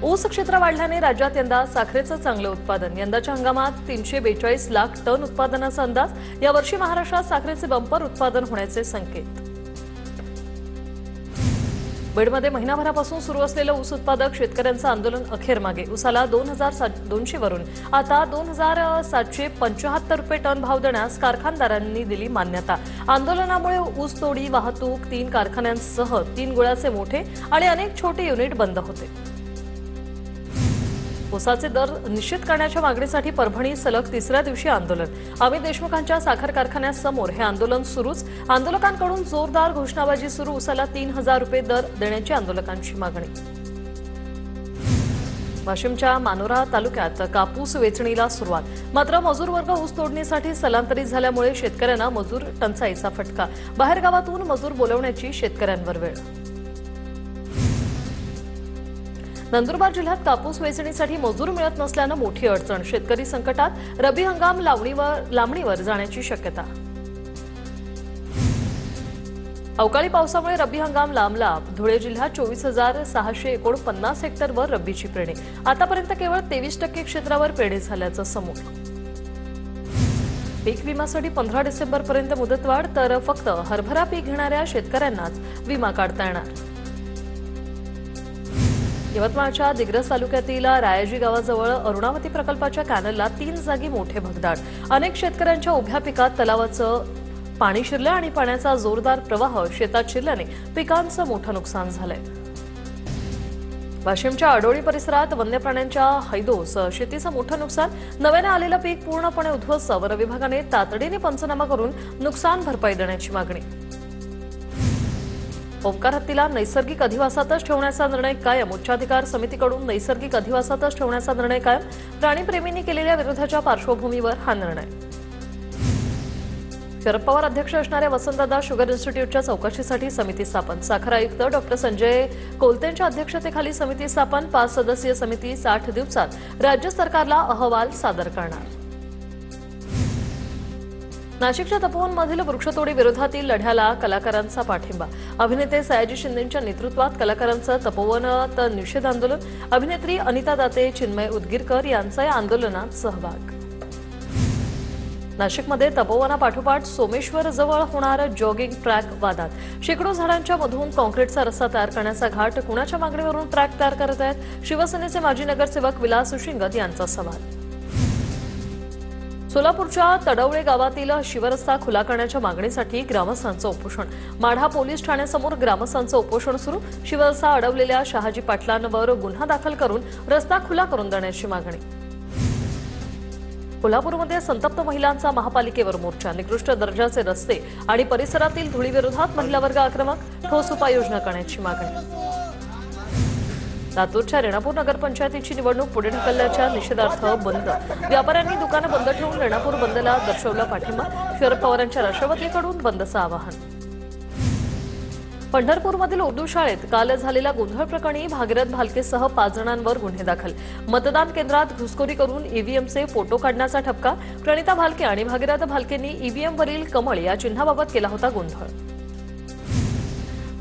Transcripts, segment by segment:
ऊस क्षेत्र वाढल्याने राज्यात यंदा साखरेचं चांगलं उत्पादन। यंदाच्या हंगामात 342 लाख टन उत्पादनाचा अंदाज। यावर्षी महाराष्ट्रात साखरेचे बंपर उत्पादन होण्याचे संकेत। बीडमध्ये महिनाभरापासून सुरू असलेलं ऊस उत्पादक शेतकऱ्यांचं आंदोलन अखेर मागे। ऊसाला 2200 वरून आता 2775 रुपये टन भाव देण्यास कारखानदारांनी दिली मान्यता। आंदोलनामुळे ऊस तोडी, वाहतूक, 3 कारखान्यांसह 3 गुळाचे मोठे आणि अनेक छोटे युनिट बंद होते। ऊसाचे दर निश्चित करण्याच्या मागणीसाठी परभणी सलग तिसऱ्या दिवशी आंदोलन। अमित देशमुखांच्या साखर कारखान्यासमोर हे आंदोलन सुरूच। आंदोलकांकडून जोरदार घोषणाबाजी सुरू। ऊसाला 3000 रुपये दर देण्याची आंदोलकांची मागणी। वाशिमच्या मानोरा तालुक्यात कापूस वेचणीला सुरुवात। मात्र मजूर वर्ग ऊस तोडणीसाठी स्थलांतरित झाल्यामुळे शेतकऱ्यांना मजूर टंचाईचा फटका। बाहेरगावातून मजूर बोलवण्याची शेतकऱ्यांवर वेळ। नंदुरबार जिल्ह्यात कापूस वेचणीसाठी मजूर मिळत नसल्यानं मोठी अडचण। शेतकरी संकटात। रब्बी हंगाम लांबणीवर जाण्याची शक्यता। अवकाळी पावसामुळे रब्बी हंगाम लांबला। धुळे जिल्ह्यात 24,649 हेक्टरवर रब्बीची पेरणी। आतापर्यंत केवळ 23% क्षेत्रावर पेरणी झाल्याचं समोर। पीक विम्यासाठी 15 डिसेंबरपर्यंत मुदतवाढ, तर फक्त हरभरा पीक घेणाऱ्या शेतकऱ्यांनाच विमा काढता येणार। यवतमाळच्या दिग्रस तालुक्यातील रायाजी गावाजवळ अरुणावती प्रकल्पाच्या कॅनलला 3 जागी मोठे भगदाड। अनेक शेतकऱ्यांच्या उभ्या पिकात तलावाचं पाणी शिरलं आणि पाण्याचा जोरदार प्रवाह शेतात शिरल्याने पिकांचं मोठं नुकसान झालंय। वाशिमच्या अडोळी परिसरात वन्य प्राण्यांच्या हैदोस, शेतीचं मोठं नुकसान। नव्याने आलेलं पीक पूर्णपणे उद्ध्वस्त। वन विभागाने तातडीने पंचनामा करून नुकसान भरपाई देण्याची मागणी। ओंकार हत्तीला नैसर्गिक अधिवासातच ठेवण्याचा निर्णय कायम। उच्चाधिकार समितीकडून नैसर्गिक अधिवासातच ठेवण्याचा निर्णय कायम। प्राणीप्रेमींनी केलेल्या विरोधाच्या पार्श्वभूमीवर हा निर्णय। शरद पवार अध्यक्ष असणाऱ्या वसंतदादा शुगर इन्स्टिट्यूटच्या चौकशीसाठी समिती स्थापन। साखर आयुक्त डॉ. संजय कोलतेंच्या अध्यक्षतेखाली समिती स्थापन। 5 सदस्यीय समिती 60 दिवसात राज्य सरकारला अहवाल सादर करणार। नाशिकच्या तपोवनमधील वृक्षतोडी विरोधातील लढ्याला कलाकारांचा पाठिंबा। अभिनेते सयाजी शिंदेच्या नेतृत्वात कलाकारांचं तपोवनात निषेध आंदोलन। अभिनेत्री अनिता दाते, चिन्मय उदगीरकर यांचा या आंदोलनात सहभाग। नाशिकमध्ये तपोवनापाठोपाठ सोमेश्वर जवळ होणार जॉगिंग ट्रॅक वादात। शेकडो झाडांच्या मधून कॉन्क्रीटचा रस्ता तयार करण्याचा घाट। कुणाच्या मागणीवरून ट्रॅक तयार करत आहेत? शिवसेनेचे माजी नगरसेवक विलास शिंगत यांचा सवाल। सोलापूरच्या तडवळे गावातील शिवरस्ता खुला करण्याच्या मागणीसाठी ग्रामस्थांचं उपोषण। माढा पोलीस ठाण्यासमोर ग्रामस्थांचं उपोषण सुरू। शिवरस्ता अडवलेल्या शहाजी पाटलांवर गुन्हा दाखल करून रस्ता खुला करून देण्याची मागणी। कोल्हापूरमध्ये संतप्त महिलांचा महापालिकेवर मोर्चा। निकृष्ट दर्जाचे रस्ते आणि परिसरातील धुळीविरोधात महिला वर्ग आक्रमक। ठोस उपाययोजना करण्याची मागणी। लातूरच्या रेणापूर नगरपंचायतीची निवडणूक पुढे ढकलल्याच्या निषेधार्थ बंद। व्यापाऱ्यांनी दुकानं बंद ठेवून रेणापूर बंदला दर्शवला पाठिंबा। शरद पवारांच्या राष्ट्रवादीकडून बंदचं आवाहन। पंढरपूरमधील उर्दू शाळेत काल झालेल्या गोंधळ प्रकरणी भागीरथ भालकेसह 5 जणांवर गुन्हे दाखल। मतदान केंद्रात घुसखोरी करून ईव्हीएमचे फोटो काढण्याचा ठपका। प्रणिता भालके आणि भागीरथ भालकेंनी ईव्हीएमवरील कमळ या चिन्हाबाबत केला होता गोंधळ।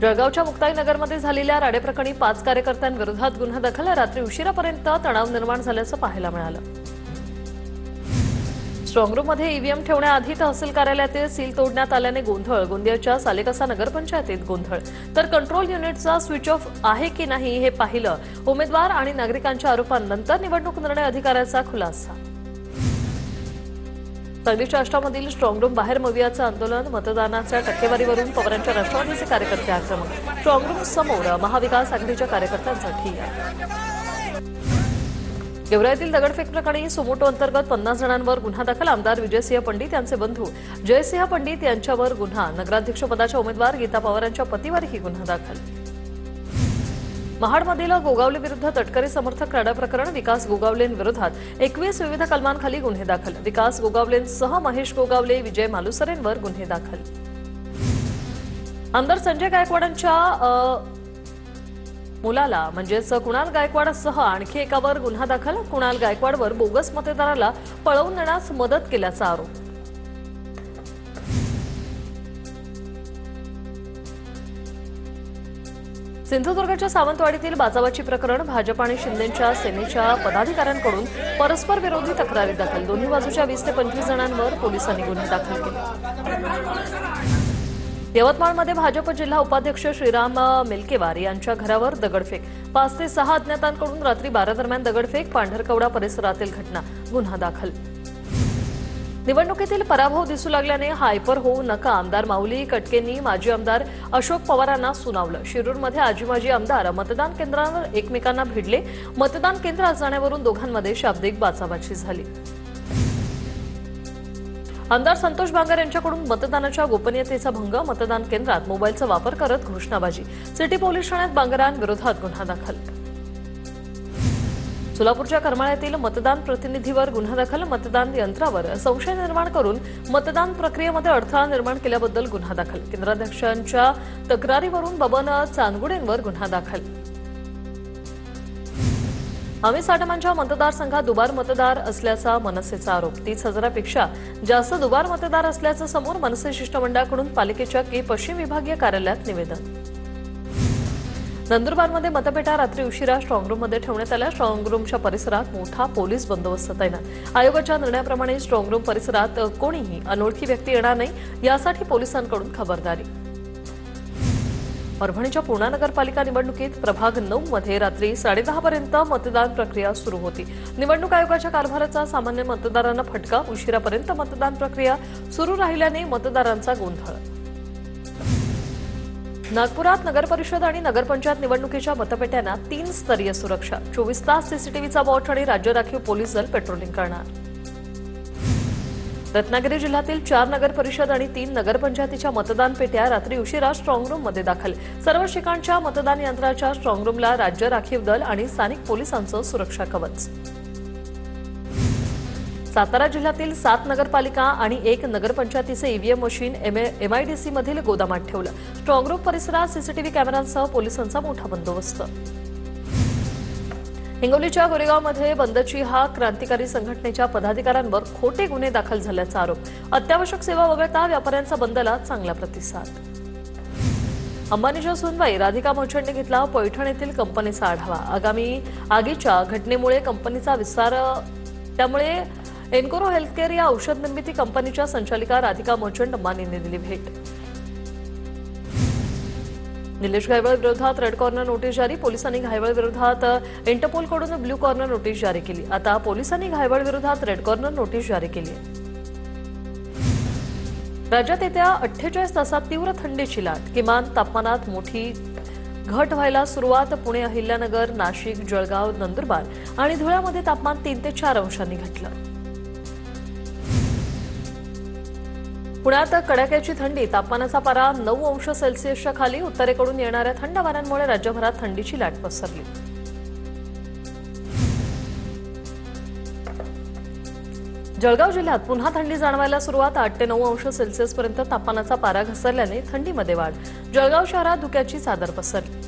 जळगावच्या मुक्ताईनगरमध्ये झालेल्या राडेप्रकरणी 5 कार्यकर्त्यांविरोधात गुन्हा दाखल। रात्री उशिरापर्यंत तणाव निर्माण झाल्याचं पाहायला मिळालं। स्ट्रॉंगरूममध्ये ईव्हीएम ठेवण्याआधी तहसील कार्यालयातील सील तोडण्यात आल्याने गोंधळ। गोंदियाच्या सालेकसा नगरपंचायतीत गोंधळ। तर कंट्रोल युनिटचा स्विच ऑफ आहे की नाही हे पाहिलं। उमेदवार आणि नागरिकांच्या आरोपांनंतर निवडणूक निर्णय अधिकाऱ्याचा खुलासा। सांगलीच्या आष्टामधील स्ट्रॉंगरूम बाहेर मवियाचं आंदोलन। मतदानाच्या टक्केवारीवरून पवारांच्या राष्ट्रवादीचे कार्यकर्ते आक्रमक। स्ट्रॉंगरूम समोर महाविकास आघाडीच्या कार्यकर्त्यांचा ठिय्या। गेवराईतील दगडफेक प्रकरणी सुमोटो अंतर्गत 50 जणांवर गुन्हा दाखल। आमदार विजयसिंह पंडित यांचे बंधू जयसिंह पंडित यांच्यावर गुन्हा। नगराध्यक्षपदाच्या उमेदवार गीता पवारांच्या पतीवरही गुन्हा दाखल। महाडमधील गोगावले विरुद्ध तटकरे समर्थक राडा प्रकरण। विकास गोगावलेंविरोधात 21 विविध कलमांखाली गुन्हे दाखल। विकास गोगावलेंसह महेश गोगावले, विजय मालुसरेंवर गुन्हे दाखल। आमदार संजय गायकवाडांच्या मुलाला म्हणजेच कुणाल गायकवाडसह आणखी एकावर गुन्हा दाखल। कुणाल गायकवाडवर बोगस मतदाराला पळवून नेण्यास मदत केल्याचा आरोप। सिंधुदुर्गच्या सावंतवाडीतील बाचाबाची प्रकरण भाजप आणि शिंदेच्या सेनेच्या पदाधिकाऱ्यांकडून परस्पर विरोधी तक्रारी दाखल। दोन्ही बाजूच्या 20 ते 25 जणांवर पोलिसांनी गुन्हे दाखल केले। यवतमाळमध्ये भाजप जिल्हा उपाध्यक्ष श्रीराम मिलकेवार यांच्या घरावर दगडफेक। 5 ते 6 अज्ञातांकडून रात्री 12 दरम्यान दगडफेक। पांढरकवडा परिसरातील घटना। गुन्हा दाखल। निवडणुकीतील पराभव दिसू लागल्याने हायपर होऊ नका, आमदार माऊली कटकेंनी माजी आमदार अशोक पवारांना सुनावलं। शिरूरमध्ये आजी माजी आमदार मतदान केंद्रावर एकमेकांना भिडले। मतदान केंद्रात जाण्यावरून दोघांमध्ये शाब्दिक बाचाबाची झाली। आमदार संतोष बांगर यांच्याकडून मतदानाच्या गोपनीयतेचा भंग। मतदान केंद्रात मोबाईलचा वापर करत घोषणाबाजी। सिटी पोलीस ठाण्यात बांगरांविरोधात गुन्हा दाखल। सोलापूरच्या करमाळ्यातील मतदान प्रतिनिधीवर गुन्हा दाखल। मतदान यंत्रावर संशय निर्माण करून मतदान प्रक्रियेमध्ये अडथळा निर्माण केल्याबद्दल गुन्हा दाखल। केंद्राध्यक्षांच्या तक्रारीवरून बबन चांदगुडेंवर गुन्हा दाखल। अमित साटमांच्या मतदारसंघात दुबार मतदार असल्याचा मनसेचा आरोप। 30,000पेक्षा जास्त दुबार मतदार असल्याचं समोर। मनसे शिष्टमंडळाकडून पालिकेच्या के पश्चिम विभागीय कार्यालयात निवेदन। नंदुरबारमध्ये मतपेट्या रात्री उशिरा स्ट्रॉंगरूममध्ये ठेवण्यात आल्या। स्ट्रॉंगरूमच्या परिसरात मोठा पोलीस बंदोबस्त तैनात। आयोगाच्या निर्णयाप्रमाणे स्ट्रॉंगरूम परिसरात कोणीही अनोळखी व्यक्ती येणार नाही यासाठी पोलिसांकडून खबरदारी। परभणीच्या पूर्णा नगरपालिका निवडणुकीत प्रभाग 9 मध्ये रात्री 10:30 पर्यंत मतदान प्रक्रिया सुरू होती। निवडणूक आयोगाच्या कारभाराचा सामान्य मतदारांना फटका। उशिरापर्यंत मतदान प्रक्रिया सुरू राहिल्याने मतदारांचा गोंधळ। नागपुरात नगरपरिषद आणि नगरपंचायत निवडणुकीच्या मतपेट्यांना 3 स्तरीय सुरक्षा। 24 तास सीसीटीव्हीचा वॉच आणि राज्य राखीव पोलीस दल पेट्रोलिंग करणार। रत्नागिरी जिल्ह्यातील 4 नगरपरिषद आणि 3 नगरपंचायतीच्या मतदान पेट्या रात्री उशिरा स्ट्रॉंगरूममध्ये दाखल। सर्व ठिकाणच्या मतदान यंत्राच्या स्ट्रॉंगरूमला राज्य राखीव दल आणि स्थानिक पोलिसांचं सुरक्षा कवच। सातारा जिल्ह्यातील 7 नगरपालिका आणि 1 नगरपंचायतीचे ईव्हीएम मशीन एमआयडीसी मधील गोदामात ठेवलं। स्ट्रॉंगरूम परिसरात सीसीटीव्ही कॅमेऱ्यांसह पोलिसांचा मोठा बंदोबस्त। हिंगोलीच्या गोरेगावमध्ये बंदची हाक। क्रांतिकारी संघटनेच्या पदाधिकाऱ्यांवर खोटे गुन्हे दाखल झाल्याचा आरोप। अत्यावश्यक सेवा वगळता व्यापाऱ्यांचा बंदला चांगला प्रतिसाद। अंबानीच्या सुनबाई राधिका मोचनने घेतला पैठण येथील कंपनीचा आढावा। आगामी आगीच्या घटनेमुळे कंपनीचा विस्तार, त्यामुळे एन्कोरो हेल्थकेअर या औषध निर्मिती कंपनीच्या संचालिका राधिका मोचन अंबानींनी दिली भेट। निलेश घायवळ विरोधात रेड कॉर्नर नोटीस जारी। पोलिसांनी घायवळ विरोधात इंटरपोलकडून ब्लू कॉर्नर नोटीस जारी केली। आता पोलिसांनी घायवळ विरोधात रेड कॉर्नर नोटीस जारी केली आहे। राज्यात येत्या 48 तासात तीव्र थंडीची लाट। किमान तापमानात मोठी घट व्हायला सुरुवात। पुणे, अहिल्यानगर, नाशिक, जळगाव, नंदुरबार आणि धुळ्यामध्ये तापमान 3 ते 4 अंशांनी घटलं। पुण्यात कडाक्याची थंडी। तापमानाचा पारा 9 अंश सेल्सिअसच्या खाली। उत्तरेकडून येणाऱ्या थंड वाऱ्यांमुळे राज्यभरात थंडीची लाट पसरली। जळगाव जिल्ह्यात पुन्हा थंडी जाणवायला सुरुवात। 8 ते 9 अंश सेल्सिअसपर्यंत तापमानाचा पारा घसरल्याने थंडीमध्ये वाढ। जळगाव शहरात धुक्याची चादर पसरली।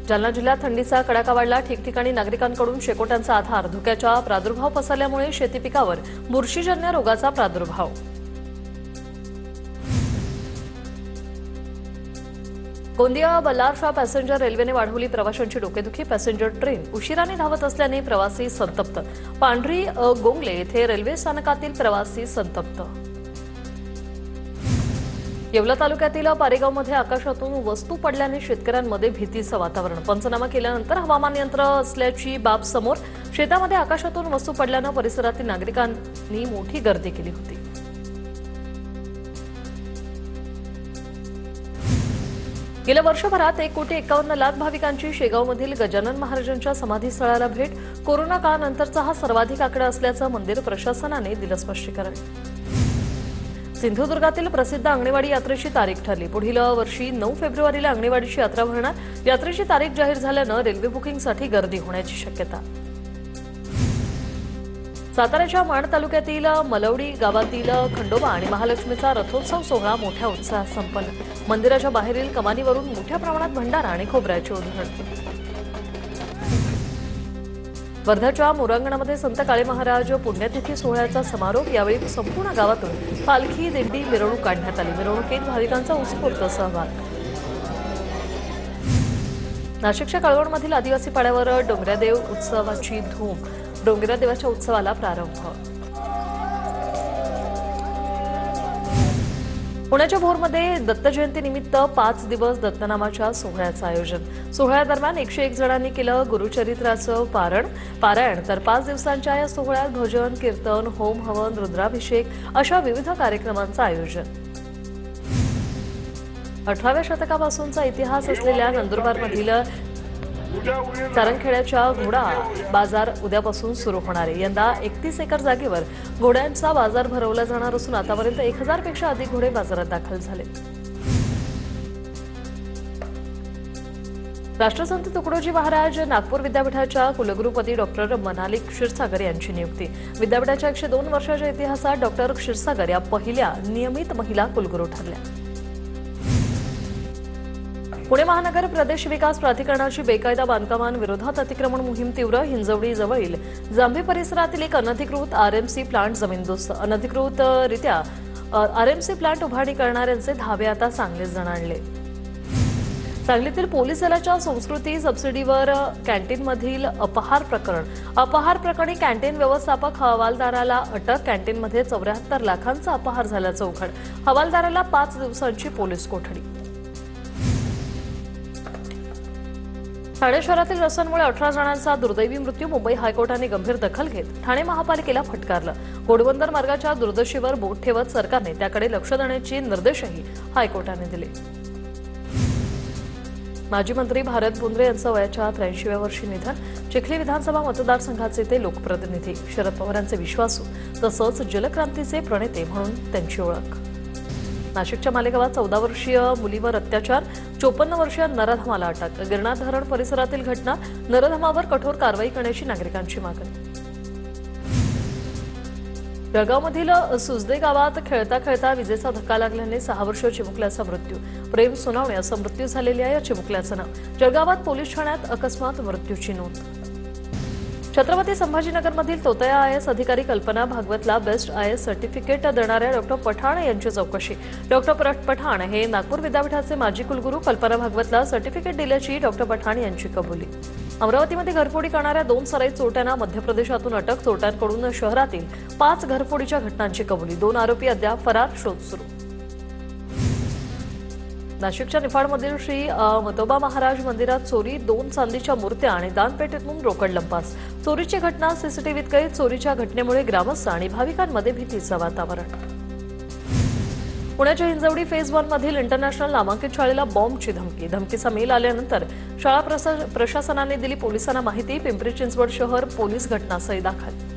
जालना जिल्ह्यात थंडीचा कडाका वाढला। ठिकठिकाणी नागरिकांकडून शेकोट्यांचा आधार। धुक्याचा प्रादुर्भाव पसरल्यामुळे शेती पिकावर बुरशीजन्य रोगाचा प्रादुर्भाव। गोंदिया बल्लारशा पॅसेंजर रेल्वेने वाढवली प्रवाशांची डोकेदुखी। पॅसेंजर ट्रेन उशिराने धावत असल्याने प्रवासी संतप्त। पांढरी गोंगले येथे रेल्वे स्थानकातील प्रवासी संतप्त। येवला तालुक्यातील पारेगावमध्ये आकाशातून वस्तू पडल्याने शेतकऱ्यांमध्ये भीतीचं वातावरण। पंचनामा केल्यानंतर हवामान यंत्र असल्याची बाब समोर। शेतामध्ये आकाशातून वस्तू पडल्यानं परिसरातील नागरिकांनी मोठी गर्दी केली होती। गेल्या वर्षभरात 1,51,00,000 भाविकांची शेगावमधील गजानन महाराजांच्या समाधीस्थळाला भेट। कोरोना काळानंतरचा हा सर्वाधिक आकडा असल्याचं मंदिर प्रशासनाने दिलं स्पष्टीकरण। सिंधुदुर्गातील प्रसिद्ध आंगणेवाडी यात्रेची तारीख ठरली। पुढील वर्षी 9 फेब्रुवारीला आंगणेवाडीची यात्रा भरणार। यात्रेची तारीख जाहीर झाल्यानं रेल्वे बुकिंगसाठी गर्दी होण्याची शक्यता। साताऱ्याच्या माण तालुक्यातील मलवडी गावातील खंडोबा आणि महालक्ष्मीचा रथोत्सव सोहळा मोठ्या उत्साहात संपन्न। मंदिराच्या बाहेरील कमानीवरून मोठ्या प्रमाणात भंडारा आणि खोबऱ्याची उधळण। वर्ध्याच्या मुरांगणामध्ये संत काळे महाराज पुण्यतिथी सोहळ्याचा समारोप। यावेळी संपूर्ण गावातून पालखी दिंडी मिरवणूक काढण्यात आली। मिरवणुकीत भाविकांचा उत्स्फूर्त सहभाग। नाशिकच्या कळवणमधील आदिवासी पाड्यावर डोंगरादेव उत्सवाची धूम। डोंगरादेवाच्या उत्सवाला प्रारंभ। पुण्याच्या भोरमध्ये दत्त जयंतीनिमित्त 5 दिवस दत्तनामाच्या सोहळ्याचं आयोजन। सोहळ्यादरम्यान 101 जणांनी केलं गुरुचरित्राचं पारायण तर 5 दिवसांच्या या सोहळ्यात भजन, कीर्तन, होम हवन, रुद्राभिषेक अशा विविध कार्यक्रमांचं आयोजन। 18व्या शतकापासूनचा इतिहास असलेल्या नंदुरबारमधील सारंगखेड्याच्या घोडा बाजार उद्यापासून सुरू होणार आहे। यंदा 31 एकर जागेवर घोड्यांचा बाजार भरवला जाणार असून आतापर्यंत 1000 पेक्षा अधिक घोडे बाजारात दाखल झाले। राष्ट्रसंत तुकडोजी महाराज नागपूर विद्यापीठाच्या कुलगुरुपदी डॉक्टर मनाली क्षीरसागर यांची नियुक्ती। विद्यापीठाच्या 102 वर्षाच्या इतिहासात डॉक्टर क्षीरसागर या पहिल्या नियमित महिला कुलगुरू ठरल्या। पुणे महानगर प्रदेश विकास प्राधिकरणाची बेकायदा बांधकामांविरोधात अतिक्रमण मोहीम तीव्र। हिंजवडी जवळील जांभी परिसरातील एक अनधिकृत आरएमसी प्लांट जमीनदोस्त। अनधिकृतरित्या आरएमसी प्लांट उभारणी करणाऱ्यांचे धावे आता सांगलीत जणांडले। सांगलीतील पोलीस दलाच्या संस्कृती सबसिडीवर कॅन्टीनमधील अपहार प्रकरणी कॅन्टीन व्यवस्थापक हवालदाराला अटक। कॅन्टीनमध्ये 74 लाखांचा अपहार झाल्याचं उघड। हवालदाराला 5 दिवसांची पोलीस कोठडी। ठाणे शहरातील रस्त्यांमुळे 18 जणांचा दुर्दैवी मृत्यू। मुंबई हायकोर्टाने गंभीर दखल घेत ठाणे महापालिकेला फटकारलं। घोडबंदर मार्गाच्या दुर्दशेवर बोट ठेवत सरकारने त्याकडे लक्ष देण्याचे निर्देशही हायकोर्टाने दिले। माजी मंत्री भारत बुंद्रे यांचं वयाच्या 83व्या वर्षी निधन। चिखली विधानसभा मतदारसंघाचे ते लोकप्रतिनिधी, शरद पवारांचे विश्वासू तसंच जलक्रांतीचे प्रणेते म्हणून त्यांची ओळख। नाशिकच्या मालेगावात 14 वर्षीय मुलीवर अत्याचार, 54 वर्षीय नराधमाला अटक। गिरणा धरण परिसरातील घटना, नराधमावर कठोर कारवाई करण्याची नागरिकांची मागणी। जळगावमधील सुजदे गावात खेळता खेळता विजेचा धक्का लागल्याने 6 वर्षीय चिमुकल्याचा मृत्यू। प्रेम सोनावणे असं मृत्यू झालेल्या या चिमुकल्याचं नाव। जळगावात पोलीस ठाण्यात अकस्मात मृत्यूची नोंद। छत्रपती संभाजीनगरमधील तोतया आयएस अधिकारी कल्पना भागवतला बेस्ट आयएस सर्टिफिकेट देणाऱ्या डॉक्टर पठाण यांची चौकशी। डॉक्टर पठाण हे नागपूर विद्यापीठाचे माजी कुलगुरू। कल्पना भागवतला सर्टिफिकेट दिल्याची डॉक्टर पठाण यांची कबुली। अमरावतीमध्ये घरफोडी करणाऱ्या 2 सराईत चोरट्यांना मध्य प्रदेशातून अटक। चोरट्यांकडून शहरातील 5 घरफोडीच्या घटनांची कबुली। 2 आरोपी अद्याप फरार, शोध सुरू। नाशिकच्या निफाडमधील श्री मतोबा महाराज मंदिरात चोरी, 2 चांदीच्या मूर्त्या आणि दानपेटीतून रोकड लंपास। चोरीची घटना सीसीटीव्हीत कैद। चोरीच्या घटनेमुळे ग्रामस्थ आणि भाविकांमध्ये भीतीचं वातावरण। पुण्याच्या हिंजवडी फेज 1 मधील इंटरनॅशनल नामांकित शाळेला बॉम्बची धमकी। धमकीचा मेल आल्यानंतर शाळा प्रशासनाने दिली पोलिसांना माहिती। पिंपरी चिंचवड शहर पोलीस घटनास्थळी दाखल।